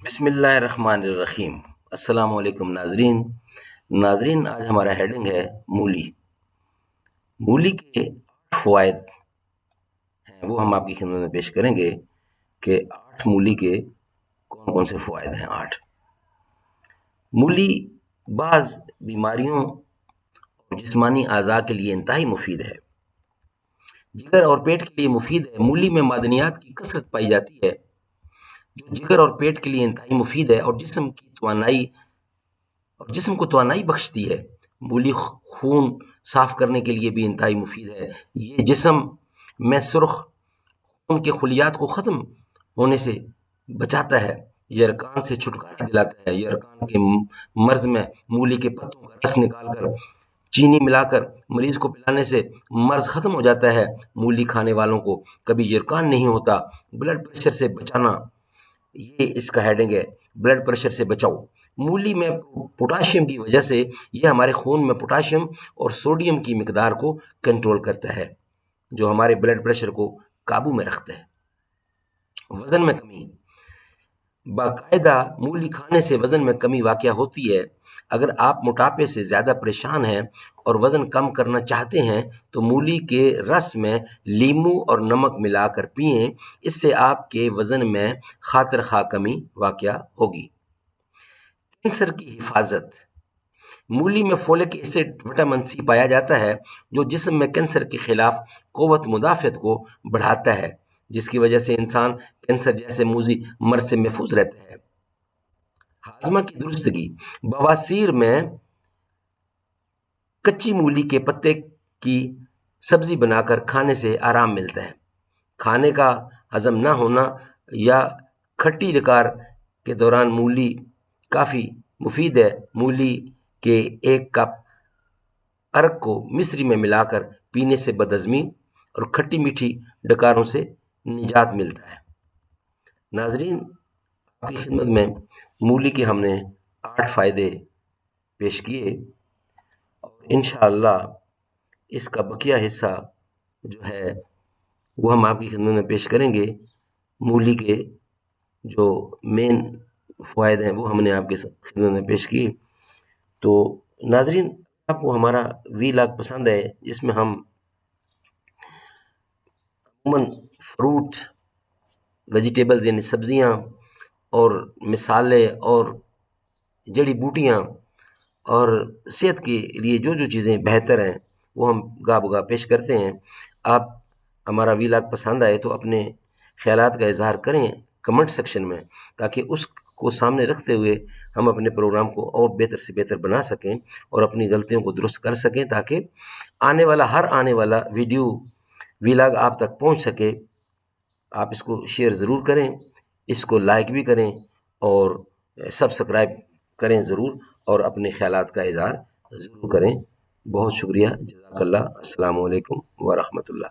بسم اللہ الرحمن الرحیم۔ السلام علیکم ناظرین آج ہمارا ہیڈنگ ہے مولی۔ مولی کے 8 فوائد ہیں وہ ہم آپ کی خدمت میں پیش کریں گے کہ 8 مولی کے کون کون سے فوائد ہیں۔ 8 مولی بعض بیماریوں اور جسمانی اعضاء کے لیے انتہائی مفید ہے۔ جگر اور پیٹ کے لیے مفید ہے۔ مولی میں معدنیات کی کثرت پائی جاتی ہے جو جگر اور پیٹ کے لیے انتہائی مفید ہے اور جسم کو توانائی بخشتی ہے۔ مولی خون صاف کرنے کے لیے بھی انتہائی مفید ہے۔ یہ جسم میں سرخ خون کے خلیات کو ختم ہونے سے بچاتا ہے۔ یہ ارکان سے چھٹکارا دلاتا ہے۔ یہ ارکان کے مرض میں مولی کے پتوں کا رس نکال کر چینی ملا کر مریض کو پلانے سے مرض ختم ہو جاتا ہے۔ مولی کھانے والوں کو کبھی یرکان نہیں ہوتا۔ بلڈ پریشر سے بچانا، یہ اس کا ہیڈنگ ہے، بلڈ پریشر سے بچاؤ۔ مولی میں پوٹاشیم کی وجہ سے یہ ہمارے خون میں پوٹاشیم اور سوڈیم کی مقدار کو کنٹرول کرتا ہے جو ہمارے بلڈ پریشر کو قابو میں رکھتا ہے۔ وزن میں کمی، باقاعدہ مولی کھانے سے وزن میں کمی واقع ہوتی ہے۔ اگر آپ موٹاپے سے زیادہ پریشان ہیں اور وزن کم کرنا چاہتے ہیں تو مولی کے رس میں لیموں اور نمک ملا کر پئیں، اس سے آپ کے وزن میں خاطر خواہ کمی واقع ہوگی۔ کینسر کی حفاظت، مولی میں فولک ایسڈ وٹامن سی پایا جاتا ہے جو جسم میں کینسر کے خلاف قوت مدافعت کو بڑھاتا ہے، جس کی وجہ سے انسان کینسر جیسے موذی مرض سے محفوظ رہتا ہے۔ ہاضمہ کی درستگی، بواسیر میں کچی مولی کے پتے کی سبزی بنا کر کھانے سے آرام ملتا ہے۔ کھانے کا ہضم نہ ہونا یا کھٹی ڈکار کے دوران مولی کافی مفید ہے۔ مولی کے 1 کپ ارک کو مصری میں ملا کر پینے سے بدہضمی اور کھٹی میٹھی ڈکاروں سے نجات ملتا ہے۔ ناظرین، آپ کی خدمت میں مولی کے ہم نے 8 فائدے پیش کیے اور انشاءاللہ اس کا بقیہ حصہ جو ہے وہ ہم آپ کی خدمت میں پیش کریں گے۔ مولی کے جو مین فوائد ہیں وہ ہم نے آپ کی خدمت میں پیش کی۔ تو ناظرین، آپ کو ہمارا ویلاگ پسند ہے جس میں ہم عموماً فروٹ، ویجیٹیبلز یعنی سبزیاں اور مثالیں اور جڑی بوٹیاں اور صحت کے لیے جو چیزیں بہتر ہیں وہ ہم گاہ بگاہ پیش کرتے ہیں۔ آپ ہمارا ویلاگ پسند آئے تو اپنے خیالات کا اظہار کریں کمنٹ سیکشن میں، تاکہ اس کو سامنے رکھتے ہوئے ہم اپنے پروگرام کو اور بہتر سے بہتر بنا سکیں اور اپنی غلطیوں کو درست کر سکیں، تاکہ ہر آنے والا ویڈیو ویلاگ آپ تک پہنچ سکے۔ آپ اس کو شیئر ضرور کریں، اس کو لائک بھی کریں اور سبسکرائب کریں ضرور، اور اپنے خیالات کا اظہار ضرور کریں۔ بہت شکریہ، جزاک اللہ، السلام علیکم ورحمۃ اللہ۔